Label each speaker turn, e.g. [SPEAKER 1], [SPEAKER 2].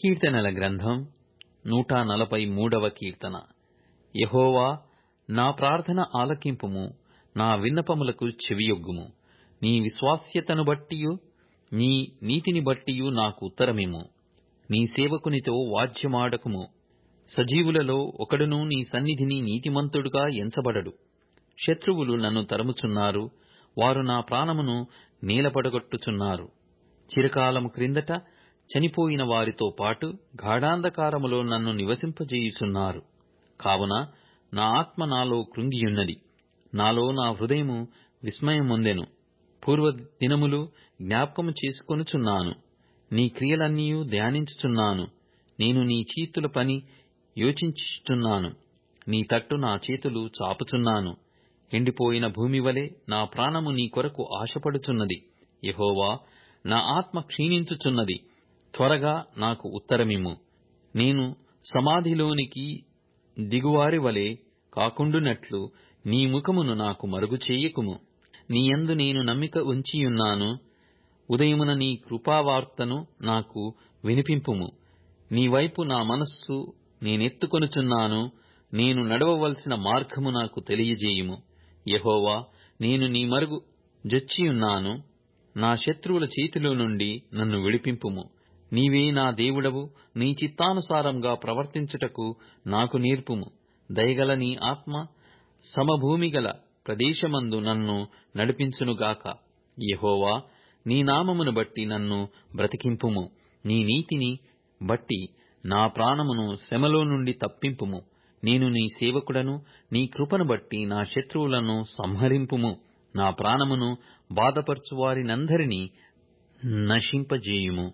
[SPEAKER 1] కీర్తనల గ్రంథం 143వ కీర్తన. యెహోవా, నా ప్రార్థన ఆలకింపుము, నా విన్నపములకు చెవియొగ్గుము. నీ విశ్వాస్యతను బట్టియు నీ నీతిని బట్టియు నాకు ఉత్తరమిమ్ము. నీ సేవకునితో వాద్యమాడకుము. సజీవులలో ఒకడును నీ సన్నిధిని నీతిమంతుడుగా ఎంచబడడు. శత్రువులు నన్ను తరుముచున్నారు, వారు నా ప్రాణమును నేలపడగొట్టుచున్నారు. చిరకాలము క్రిందట చనిపోయిన వారితో పాటు గాఢాంధకారములో నన్ను నివసింపజేయుచున్నారు. కావున నా ఆత్మ నాలో కృంగియున్నది, నాలో నా హృదయము విస్మయమొందెను. పూర్వ దినములు జ్ఞాపకము చేసుకొనుచున్నాను, నీ క్రియలన్నీయు ధ్యానించుచున్నాను. నేను నీ చేతుల పని యోచించుచున్నాను, నీ తట్టు నా చేతులు చాపుచున్నాను. ఎండిపోయిన భూమి వలె నా ప్రాణము నీ కొరకు ఆశపడుచున్నది. యెహోవా, నా ఆత్మ క్షీణించుచున్నది, త్వరగా నాకు ఉత్తరమిమ్ము. నేను సమాధిలోనికి దిగువారి వలె కాకుండునట్లు నీ ముఖమును నాకు మరుగు చేయకుము. నీ యందు నేను నమ్మిక ఉంచియున్నాను. ఉదయమున నీ కృపావార్తను నాకు వినిపింపుము. నీ వైపు నా మనస్సు నేనెత్తుకొనుచున్నాను. నేను నడవవలసిన మార్గము నాకు తెలియజేయుము. యెహోవా, నేను నీ మరుగు జొచ్చియున్నాను. నా శత్రువుల చేతిలో నుండి నన్ను విడిపింపుము. నీవే నా దేవుడవు, నీ చిత్తానుసారంగా ప్రవర్తించుటకు నాకు నేర్పుము. దయగల నీ ఆత్మ సమభూమిగల ప్రదేశమందు నన్ను నడిపించునుగాక. యెహోవా, నీ నామమును బట్టి నన్ను బ్రతికింపుము. నీ నీతిని బట్టి నా ప్రాణమును శ్రమలో నుండి తప్పింపుము. నేను నీ సేవకుడను, నీ కృపను బట్టి నా శత్రువులను సంహరింపుము. నా ప్రాణమును బాధపరచువారినందరినీ నశింపజేయుము.